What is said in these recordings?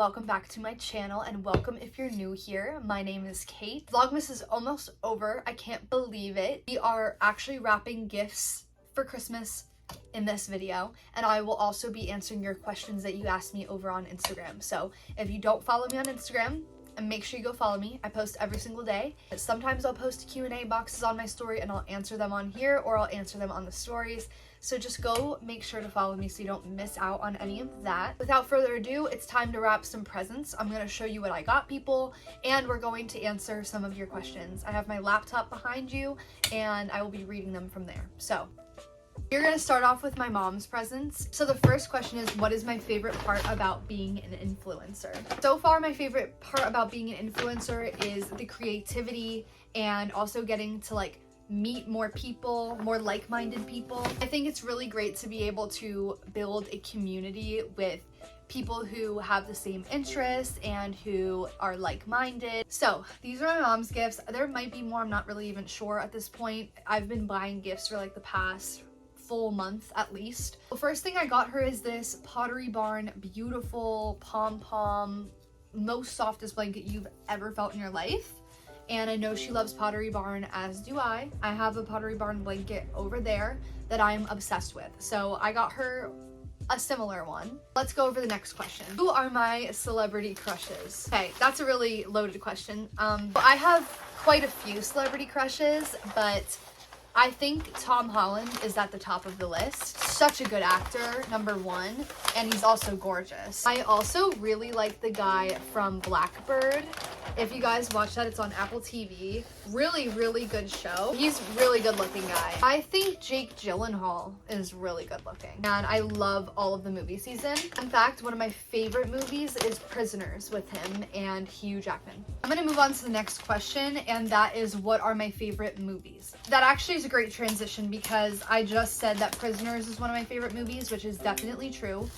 welcome back to my channel, and welcome if you're new here. My name is Kate. Vlogmas is almost over. I can't believe it. We are actually wrapping gifts for Christmas in this video, and I will also be answering your questions that you asked me over on Instagram. So if you don't follow me on Instagram, and make sure you go follow me. I post every single day. Sometimes I'll post Q&A boxes on my story and I'll answer them on here, or I'll answer them on the stories. So just go make sure to follow me so you don't miss out on any of that. Without further ado, it's time to wrap some presents. I'm gonna show you what I got people, and we're going to answer some of your questions. I have my laptop behind you and I will be reading them from there. So you're gonna start off with my mom's presents. So the first question is, what is my favorite part about being an influencer? So far, my favorite part about being an influencer is the creativity and also getting to meet more people, more like-minded people. I think it's really great to be able to build a community with people who have the same interests and who are like-minded. So these are my mom's gifts. There might be more, I'm not really even sure at this point. I've been buying gifts for the past full month at least. The first thing I got her is this Pottery Barn beautiful pom-pom, most softest blanket you've ever felt in your life. And I know she loves Pottery Barn, as do I. I have a Pottery Barn blanket over there that I'm obsessed with. So I got her a similar one. Let's go over the next question. Who are my celebrity crushes? Okay, that's a really loaded question. I have quite a few celebrity crushes, but I think Tom Holland is at the top of the list. Such a good actor, #1, and he's also gorgeous. I also really like the guy from Blackbird. If you guys watch that, it's on Apple TV. Really, really good show. He's a really good looking guy. I think Jake Gyllenhaal is really good looking, and I love all of the movies he's in. In fact, one of my favorite movies is Prisoners with him and Hugh Jackman. I'm gonna move on to the next question, and that is, what are my favorite movies? That actually is a great transition because I just said that Prisoners is one of my favorite movies, which is definitely true.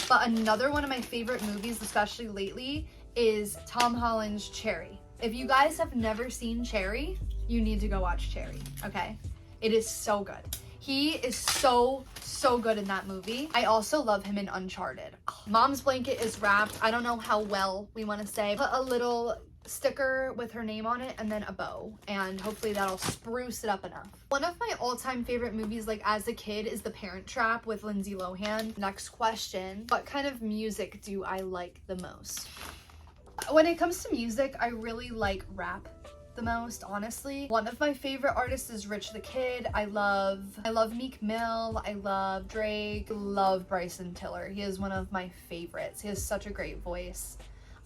But another one of my favorite movies, especially lately, is Tom Holland's Cherry. If you guys have never seen Cherry, you need to go watch Cherry, okay? It is so good. He is so good in that movie. I also love him in Uncharted. Mom's blanket is wrapped. I don't know how well we want to say. Put a little sticker with her name on it and then a bow, and hopefully that'll spruce it up enough. One of my all-time favorite movies as a kid is The Parent Trap with Lindsay Lohan. Next question, what kind of music do I like the most? When it comes to music, I really like rap the most, honestly. One of my favorite artists is Rich the Kid. I love Meek Mill. I love Drake. Love Bryson Tiller. He is one of my favorites. He has such a great voice.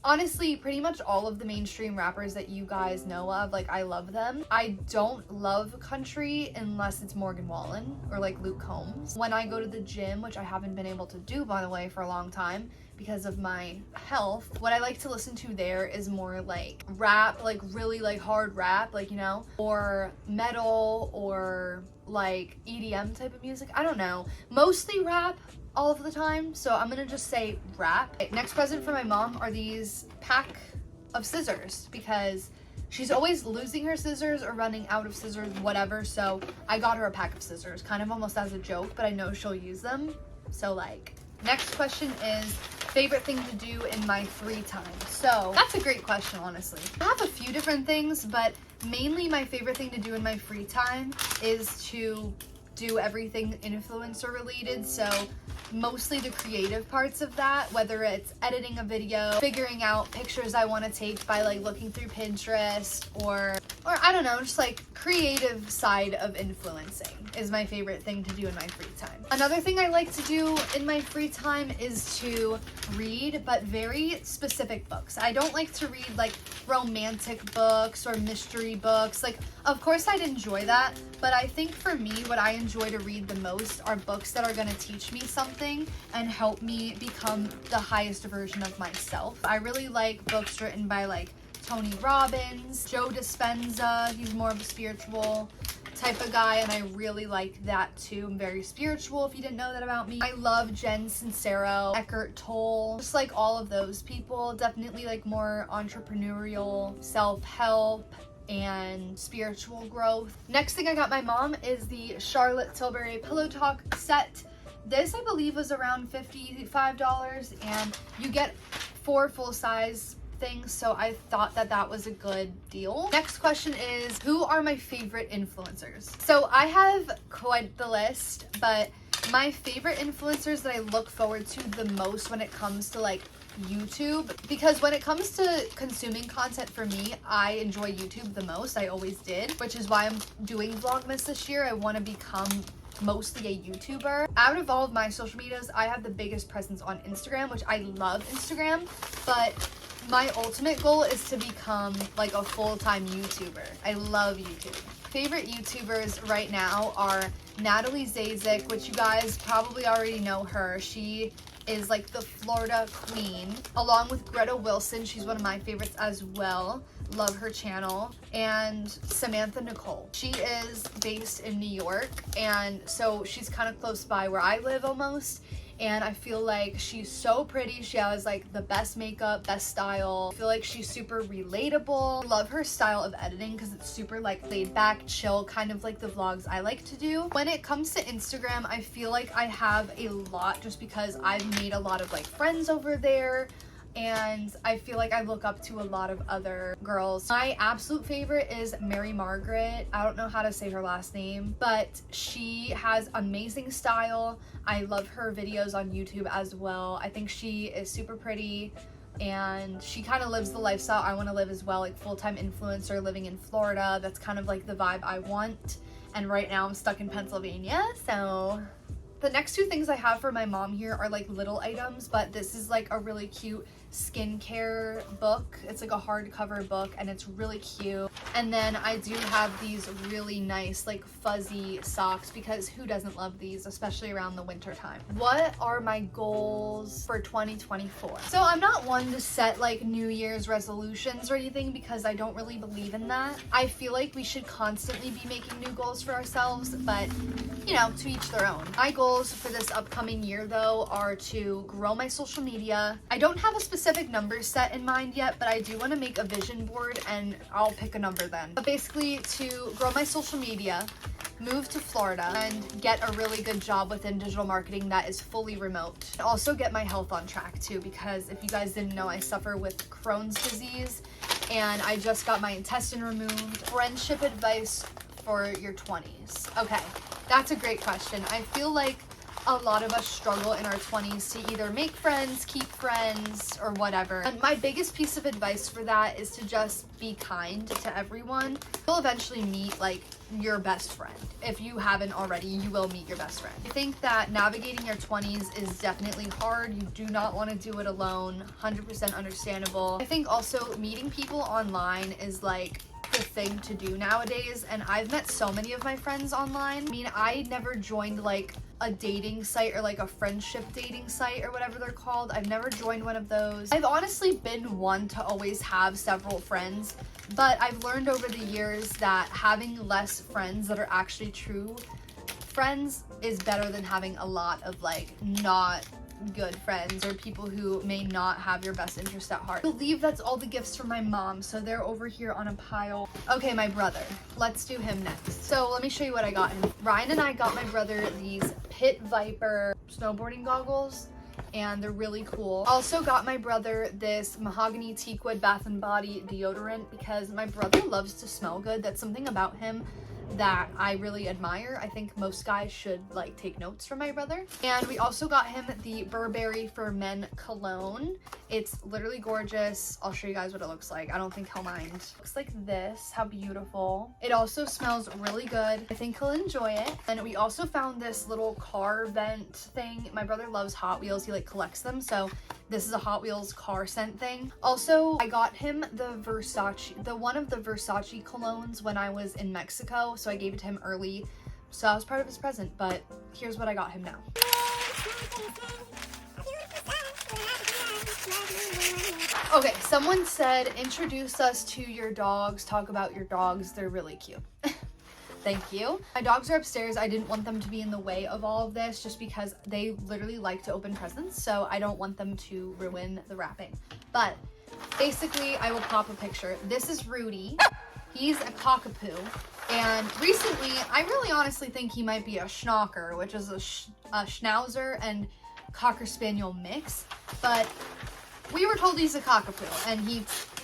Honestly, pretty much all of the mainstream rappers that you guys know of, I love them. I don't love country unless it's Morgan Wallen or Luke Combs. When I go to the gym, which I haven't been able to do, by the way, for a long time because of my health, what I like to listen to there is more rap, really hard rap, or metal, or EDM type of music. I don't know. Mostly rap all of the time, so I'm gonna just say rap. Okay, next present for my mom are these pack of scissors because she's always losing her scissors or running out of scissors, whatever, so I got her a pack of scissors, kind of almost as a joke, but I know she'll use them. So next question is, favorite thing to do in my free time? So that's a great question, honestly. I have a few different things, but mainly my favorite thing to do in my free time is to do everything influencer related, so mostly the creative parts of that, whether it's editing a video, figuring out pictures I want to take by looking through Pinterest, or I don't know, just creative side of influencing is my favorite thing to do in my free time. Another thing I like to do in my free time is to read, but very specific books. I don't like to read romantic books or mystery books. Of course I'd enjoy that, but I think for me, what I enjoy to read the most are books that are going to teach me something and help me become the highest version of myself. I really like books written by Tony Robbins, Joe Dispenza. He's more of a spiritual type of guy, and I really like that too. I'm very spiritual, if you didn't know that about me. I love Jen Sincero, Eckhart Tolle, just all of those people. Definitely more entrepreneurial, self-help, and spiritual growth. Next thing I got my mom is the Charlotte Tilbury Pillow Talk set. This, I believe, was around $55, and you get 4 full-size things, so I thought that that was a good deal. Next question is, who are my favorite influencers? So I have quite the list, but my favorite influencers that I look forward to the most when it comes to like YouTube, because when it comes to consuming content for me, I enjoy YouTube the most. I always did, which is why I'm doing Vlogmas this year. I want to become mostly a YouTuber. Out of all of my social medias, I have the biggest presence on Instagram, which I love Instagram, but my ultimate goal is to become like a full-time YouTuber. I love YouTube. Favorite YouTubers right now are Natalie Zazik, which you guys probably already know her. She is like the Florida queen, along with Greta Wilson. She's one of my favorites as well. Love her channel. And Samantha Nicole. She is based in New York, and so she's kind of close by where I live almost. And I feel like she's so pretty. She has like the best makeup, best style. I feel like she's super relatable. Love her style of editing because it's super like laid back, chill, kind of like the vlogs I like to do. When it comes to Instagram, I feel like I have a lot just because I've made a lot of like friends over there. And I feel like I look up to a lot of other girls. My absolute favorite is Mary Margaret. I don't know how to say her last name, but she has amazing style. I love her videos on YouTube as well. I think she is super pretty, and she kind of lives the lifestyle I want to live as well, like full-time influencer living in Florida. That's kind of like the vibe I want. And right now I'm stuck in Pennsylvania, so the next 2 things I have for my mom here are like little items, but this is like a really cute skincare book. It's like a hardcover book and it's really cute. And then I do have these really nice like fuzzy socks, because who doesn't love these, especially around the winter time. What are my goals for 2024? So I'm not one to set like New Year's resolutions or anything, because I don't really believe in that. I feel like we should constantly be making new goals for ourselves, but you know, to each their own. My goals for this upcoming year though are to grow my social media. I don't have a specific number set in mind yet, but I do want to make a vision board and I'll pick a number then. But basically to grow my social media, move to Florida, and get a really good job within digital marketing that is fully remote. And also get my health on track too, because if you guys didn't know, I suffer with Crohn's disease and I just got my intestine removed. Friendship advice for your 20s. Okay, that's a great question. I feel like a lot of us struggle in our 20s to either make friends, keep friends, or whatever. And my biggest piece of advice for that is to just be kind to everyone. You'll eventually meet like your best friend. If you haven't already, you will meet your best friend. I think that navigating your 20s is definitely hard. You do not want to do it alone. 100% understandable. I think also meeting people online is like the thing to do nowadays, and I've met so many of my friends online. I mean, I never joined like a dating site or like a friendship dating site or whatever they're called. I've never joined one of those. I've honestly been one to always have several friends, but I've learned over the years that having less friends that are actually true friends is better than having a lot of like not good friends or people who may not have your best interest at heart. I believe that's all the gifts from my mom, so they're over here on a pile. Okay, my brother. Let's do him next. So let me show you what I got him. Ryan and I got my brother these Pit Viper snowboarding goggles, and they're really cool. Also got my brother this mahogany teakwood Bath and Body deodorant, because my brother loves to smell good. That's something about him that I really admire. I think most guys should like take notes from my brother. And we also got him the Burberry for Men cologne. It's literally gorgeous. I'll show you guys what it looks like. I don't think he'll mind. Looks like this. How beautiful. It also smells really good. I think he'll enjoy it. And we also found this little car vent thing. My brother loves Hot Wheels. He like collects them, so this is a Hot Wheels car scent thing. Also, I got him one of the Versace colognes when I was in Mexico, so I gave it to him early. So that was part of his present, but here's what I got him now. Okay, someone said, introduce us to your dogs, talk about your dogs, they're really cute. Thank you. My dogs are upstairs. I didn't want them to be in the way of all of this just because they literally like to open presents, so I don't want them to ruin the wrapping. But basically, I will pop a picture. This is Rudy. He's a cockapoo, and recently, I really honestly think he might be a schnocker, which is a schnauzer and cocker spaniel mix, but we were told he's a cockapoo, and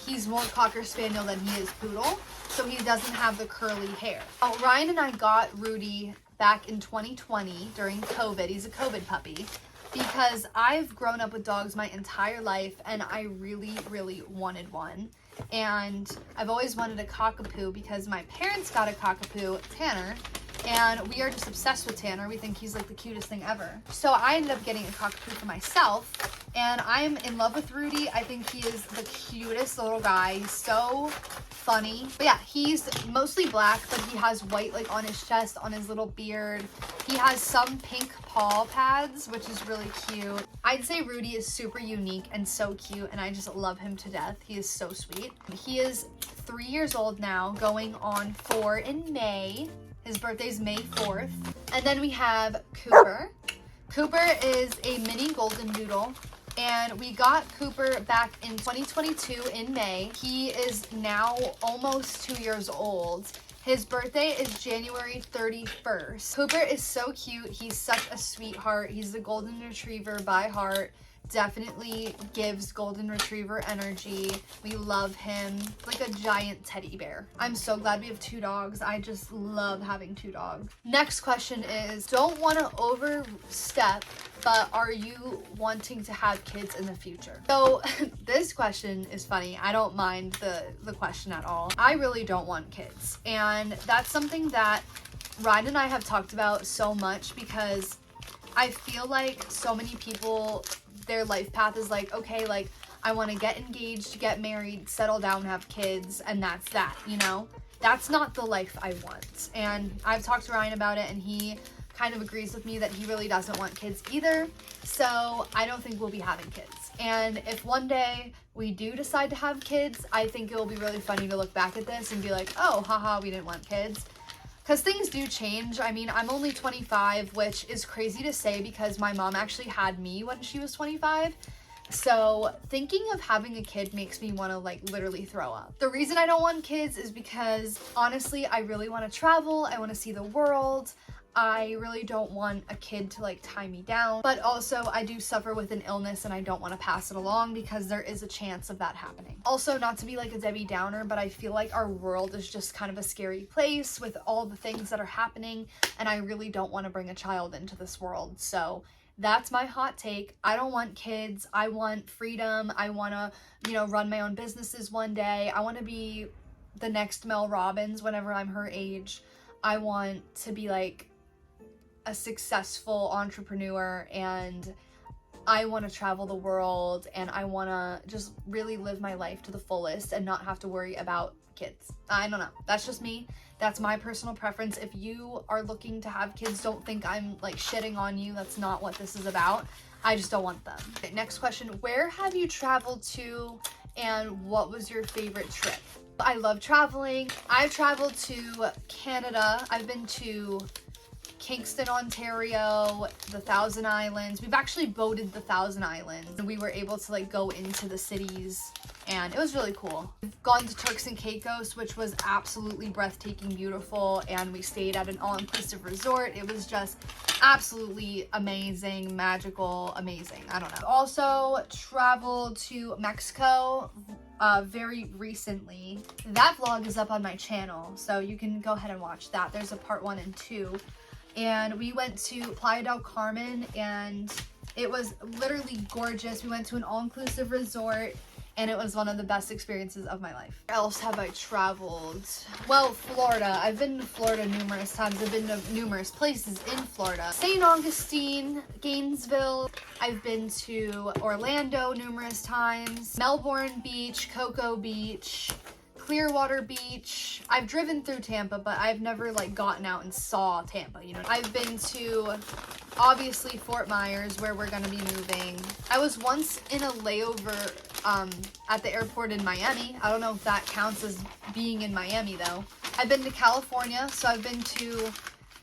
he's more Cocker Spaniel than he is Poodle, so he doesn't have the curly hair. Oh, Ryan and I got Rudy back in 2020 during COVID. He's a COVID puppy because I've grown up with dogs my entire life, and I really, really wanted one. And I've always wanted a cockapoo because my parents got a cockapoo, Tanner, and we are just obsessed with Tanner. We think he's like the cutest thing ever. So I ended up getting a cockapoo for myself, and I'm in love with Rudy. I think he is the cutest little guy. He's so funny. But yeah, he's mostly black, but he has white like on his chest, on his little beard. He has some pink paw pads, which is really cute. I'd say Rudy is super unique and so cute, and I just love him to death. He is so sweet. He is 3 years old now, going on 4 in May. His birthday's May 4th. And then we have Cooper. Cooper is a mini golden doodle, and we got Cooper back in 2022 in May. He is now almost 2 years old. His birthday is January 31st. Cooper is so cute. He's such a sweetheart. He's a golden retriever by heart. Definitely gives golden retriever energy. We love him. Like a giant teddy bear. I'm so glad we have 2 dogs. I just love having 2 dogs. Next question is, don't want to overstep, but are you wanting to have kids in the future? So this question is funny. I don't mind the question at all. I really don't want kids. And that's something that Ryan and I have talked about so much, because I feel like so many people, their life path is like, okay, like I want to get engaged, get married, settle down, have kids, and that's that, you know? That's not the life I want. And I've talked to Ryan about it, and he kind of agrees with me that he really doesn't want kids either. So I don't think we'll be having kids. And if one day we do decide to have kids, I think it will be really funny to look back at this and be like, oh, haha, we didn't want kids. Because things do change. I mean, I'm only 25, which is crazy to say because my mom actually had me when she was 25. So thinking of having a kid makes me want to like literally throw up. The reason I don't want kids is because honestly, I really want to travel. I want to see the world. I really don't want a kid to like tie me down, but also I do suffer with an illness and I don't want to pass it along because there is a chance of that happening. Also, not to be like a Debbie Downer, but I feel like our world is just kind of a scary place with all the things that are happening, and I really don't want to bring a child into this world. So that's my hot take. I don't want kids. I want freedom. I want to, you know, run my own businesses one day. I want to be the next Mel Robbins whenever I'm her age. I want to be like a successful entrepreneur, and I want to travel the world, and I want to just really live my life to the fullest and not have to worry about kids. I don't know. That's just me. That's my personal preference. If you are looking to have kids, don't think I'm like shitting on you. That's not what this is about. I just don't want them. Okay, next question. Where have you traveled to, and what was your favorite trip? I love traveling. I've traveled to Canada. I've been to Kingston, Ontario, the Thousand Islands. We've actually boated the Thousand Islands. We were able to like go into the cities, and it was really cool. We've gone to Turks and Caicos, which was absolutely breathtaking, beautiful, and we stayed at an all-inclusive resort. It was just absolutely amazing, magical, amazing. I don't know. Also traveled to Mexico very recently. That vlog is up on my channel, so you can go ahead and watch that. There's a part 1 and 2. And we went to Playa del Carmen, and it was literally gorgeous. We went to an all-inclusive resort, and it was one of the best experiences of my life. Where else have I traveled? Well, Florida. I've been to Florida numerous times. I've been to numerous places in Florida. St. Augustine, Gainesville. I've been to Orlando numerous times. Melbourne Beach, Cocoa Beach, Clearwater Beach. I've driven through Tampa, but I've never like gotten out and saw Tampa, you know. I've been to obviously Fort Myers, where we're gonna be moving. I was once in a layover at the airport in Miami. I don't know if that counts as being in Miami though. I've been to California, so I've been to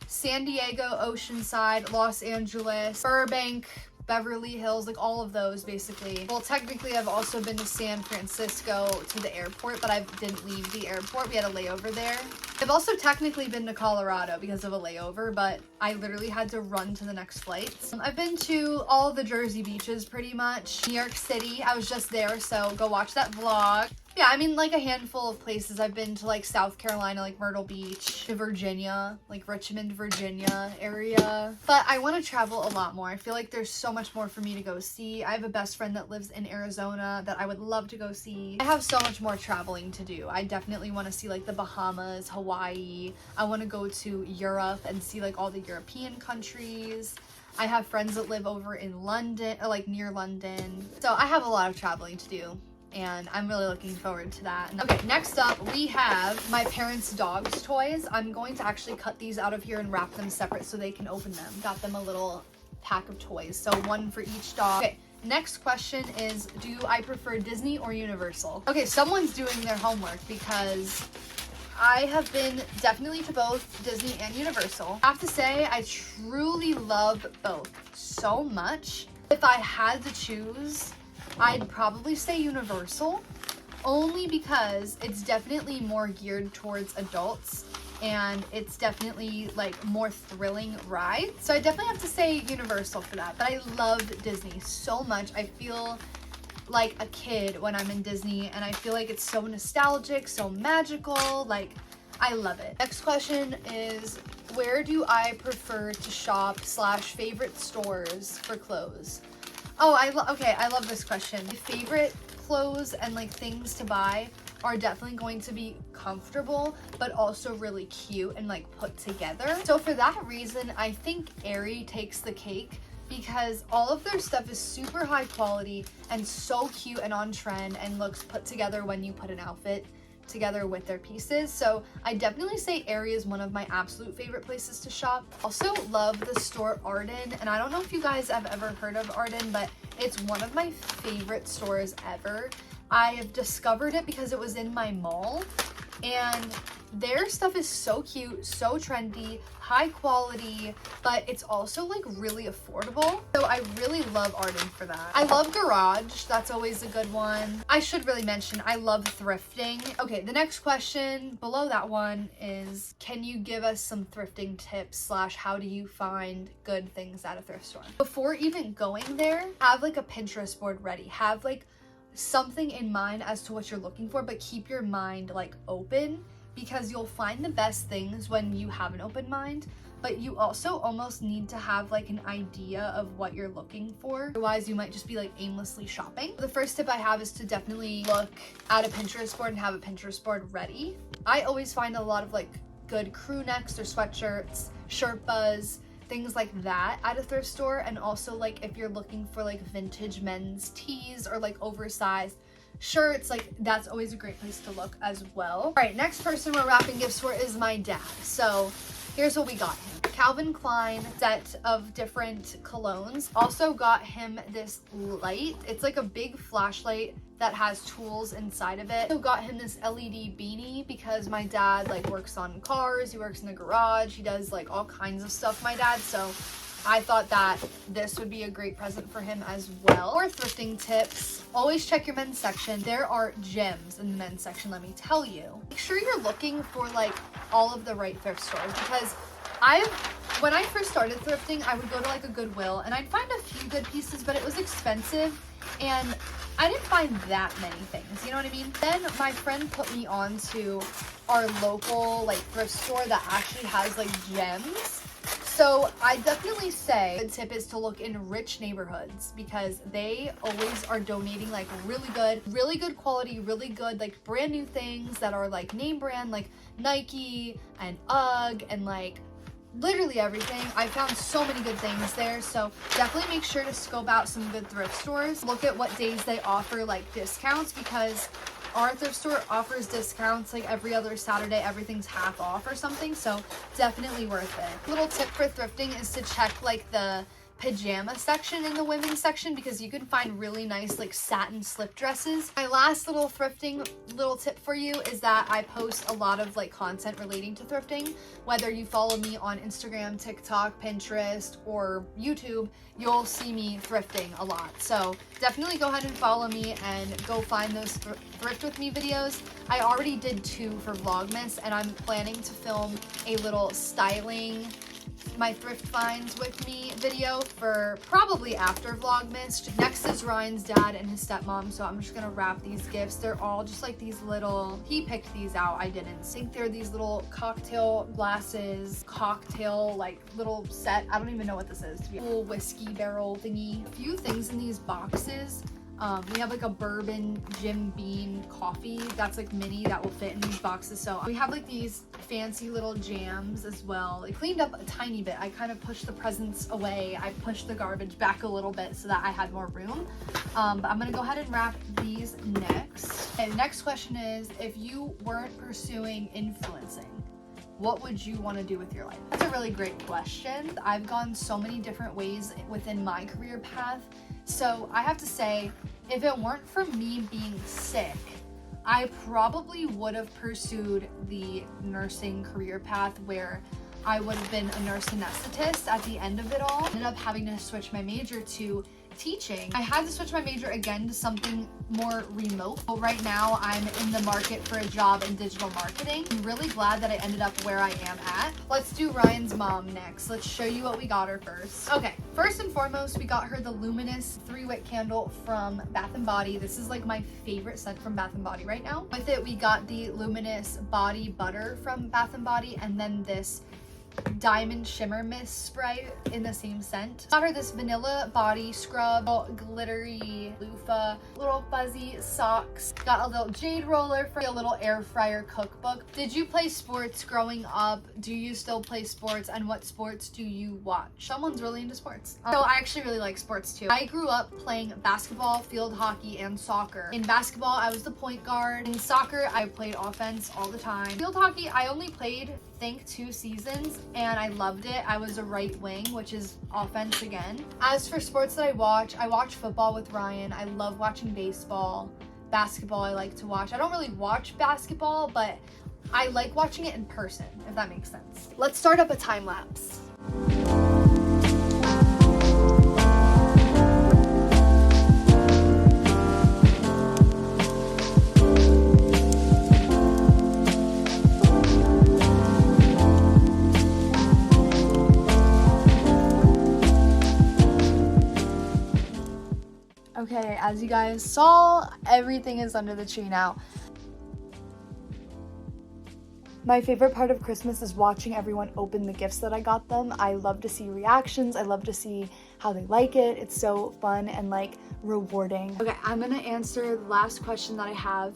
San Diego, Oceanside, Los Angeles, Burbank, Beverly Hills, like all of those basically. Well, technically I've also been to San Francisco to the airport, but I didn't leave the airport. We had a layover there. I've also technically been to Colorado because of a layover, but I literally had to run to the next flight. I've been to all the Jersey beaches pretty much. New York City, I was just there, so go watch that vlog. Yeah, I mean, like a handful of places. I've been to like South Carolina, like Myrtle Beach, to Virginia, like Richmond, Virginia area. But I want to travel a lot more. I feel like there's so much more for me to go see. I have a best friend that lives in Arizona that I would love to go see. I have so much more traveling to do. I definitely want to see like the Bahamas, Hawaii. I want to go to Europe and see like all the European countries. I have friends that live over in London, or like near London. So I have a lot of traveling to do, and I'm really looking forward to that. Okay, next up we have my parents' dogs toys. I'm going to actually cut these out of here and wrap them separate so they can open them. Got them a little pack of toys, so one for each dog. Okay, next question is, do I prefer Disney or Universal? Okay, someone's doing their homework because I have been definitely to both Disney and Universal. I have to say, I truly love both so much. If I had to choose, I'd probably say Universal, only because it's definitely more geared towards adults and it's definitely like more thrilling ride. So I definitely have to say Universal for that, but I love Disney so much. I feel like a kid when I'm in Disney, and I feel like it's so nostalgic, so magical. Like, I love it. Next question is, where do I prefer to shop / favorite stores for clothes? Oh, I love this question. My favorite clothes and like things to buy are definitely going to be comfortable, but also really cute and like put together. So for that reason, I think Aerie takes the cake, because all of their stuff is super high quality and so cute and on trend and looks put together when you put an outfit together with their pieces. So I definitely say Aerie is one of my absolute favorite places to shop. Also love the store Arden, and I don't know if you guys have ever heard of Arden, but it's one of my favorite stores ever. I have discovered it because it was in my mall, and their stuff is so cute, so trendy, high quality, but it's also like really affordable. So I really love Arden for that. I love Garage. That's always a good one. I should really mention, I love thrifting. Okay, the next question below that one is, can you give us some thrifting tips / how do you find good things at a thrift store? Before even going there, have like a Pinterest board ready. Have like something in mind as to what you're looking for, but keep your mind like open, because you'll find the best things when you have an open mind, but you also almost need to have like an idea of what you're looking for. Otherwise you might just be like aimlessly shopping. The first tip I have is to definitely look at a Pinterest board and have a Pinterest board ready. I always find a lot of like good crew necks or sweatshirts, Sherpas, things like that at a thrift store. And also like if you're looking for like vintage men's tees or like oversized shirts, like that's always a great place to look as well. All right, next person we're wrapping gifts for is my dad. So here's what we got him. Calvin Klein set of different colognes. Also got him this light. It's like a big flashlight that has tools inside of it. Also got him this LED beanie because my dad like works on cars, he works in the garage, he does like all kinds of stuff, my dad. So I thought that this would be a great present for him as well. Or thrifting tips, always check your men's section. There are gems in the men's section, let me tell you. Make sure you're looking for like all of the right thrift stores, because when I first started thrifting, I would go to like a Goodwill and I'd find a few good pieces, but it was expensive and I didn't find that many things, you know what I mean? Then my friend put me on to our local like thrift store that actually has like gems. So I definitely say a tip is to look in rich neighborhoods, because they always are donating like really good quality, really good like brand new things that are like name brand, like Nike and UGG and like literally everything. I found so many good things there, so definitely make sure to scope out some good thrift stores. Look at what days they offer like discounts, because our thrift store offers discounts like every other Saturday. Everything's half off or something, so definitely worth it. Little tip for thrifting is to check like the pajama section in the women's section because you can find really nice like satin slip dresses. My last little thrifting little tip for you is that I post a lot of like content relating to thrifting. Whether you follow me on Instagram, TikTok, Pinterest, or YouTube, you'll see me thrifting a lot. So definitely go ahead and follow me and go find those thrift with me videos. I already did 2 for Vlogmas, and I'm planning to film a little styling my thrift finds with me video for probably after Vlogmas. Next is Ryan's dad and his stepmom, so I'm just gonna wrap these gifts. They're all just like these little, he picked these out, I didn't. I think they're these little cocktail glasses, cocktail like little set. I don't even know what this is. Little whiskey barrel thingy. A few things in these boxes. We have like a bourbon Jim Beam coffee that's like mini that will fit in these boxes. So we have like these fancy little jams as well. It cleaned up a tiny bit. I kind of pushed the presents away. I pushed the garbage back a little bit so that I had more room. But I'm gonna go ahead and wrap these next. And the next question is, if you weren't pursuing influencing, what would you want to do with your life? That's a really great question. I've gone so many different ways within my career path. So I have to say, if it weren't for me being sick, I probably would have pursued the nursing career path where I would have been a nurse anesthetist at the end of it all. I ended up having to switch my major to teaching. I had to switch my major again to something more remote. So right now I'm in the market for a job in digital marketing. I'm really glad that I ended up where I am at. Let's do Ryan's mom next. Let's show you what we got her first. Okay, first and foremost, we got her the luminous 3-wick candle from Bath & Body. This is like my favorite scent from Bath & Body right now. With it, we got the luminous body butter from Bath & Body, and then this diamond shimmer mist spray in the same scent. Got her this vanilla body scrub, glittery loofah, little fuzzy socks. Got a little jade roller for a little air fryer cookbook. Did you play sports growing up? Do you still play sports? And what sports do you watch? Someone's really into sports. So I actually really like sports too. I grew up playing basketball, field hockey, and soccer. In basketball, I was the point guard. In soccer, I played offense all the time. Field hockey, I only played, I think, 2 seasons, and I loved it. I was a right wing, which is offense again. As for sports that I watch football with Ryan. I love watching baseball. Basketball I like to watch. I don't really watch basketball, but I like watching it in person, if that makes sense. Let's start up a time lapse. Okay, as you guys saw, everything is under the tree now. My favorite part of Christmas is watching everyone open the gifts that I got them. I love to see reactions. I love to see how they like it. It's so fun and like rewarding. Okay, I'm gonna answer the last question that I have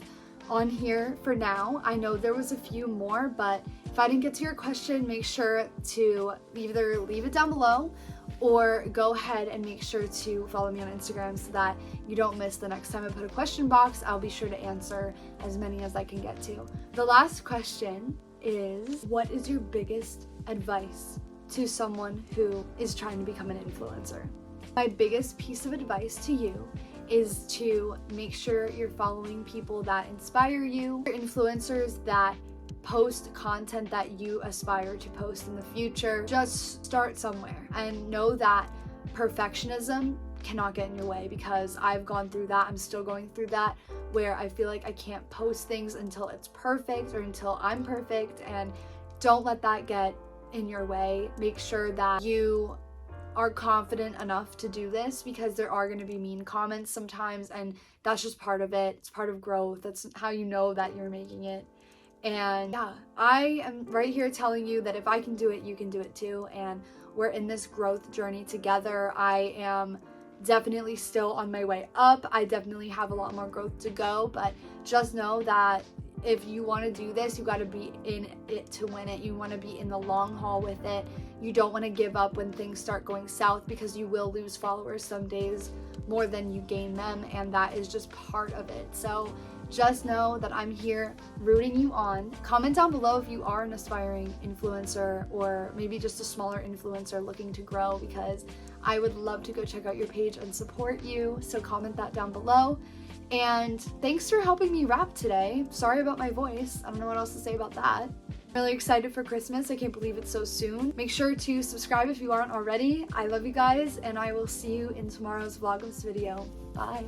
on here for now. I know there was a few more, but if I didn't get to your question, make sure to either leave it down below or go ahead and make sure to follow me on Instagram so that you don't miss the next time I put a question box. I'll be sure to answer as many as I can get to. The last question is, what is your biggest advice to someone who is trying to become an influencer? My biggest piece of advice to you is to make sure you're following people that inspire you, influencers that post content that you aspire to post in the future. Just start somewhere and know that perfectionism cannot get in your way, because I've gone through that. I'm still going through that, where I feel like I can't post things until it's perfect or until I'm perfect, and don't let that get in your way. Make sure that you are confident enough to do this, because there are going to be mean comments sometimes, and that's just part of it. It's part of growth. That's how you know that you're making it. And yeah, I am right here telling you that if I can do it, you can do it too. And we're in this growth journey together. I am definitely still on my way up. I definitely have a lot more growth to go, but just know that if you want to do this, you got to be in it to win it. You want to be in the long haul with it. You don't want to give up when things start going south, because you will lose followers some days more than you gain them, and that is just part of it. So just know that I'm here rooting you on. Comment down below if you are an aspiring influencer or maybe just a smaller influencer looking to grow, because I would love to go check out your page and support you. So comment that down below. And thanks for helping me rap today. Sorry about my voice. I don't know what else to say about that. Really excited for Christmas. I can't believe it's so soon. Make sure to subscribe if you aren't already. I love you guys, and I will see you in tomorrow's Vlogmas video. Bye.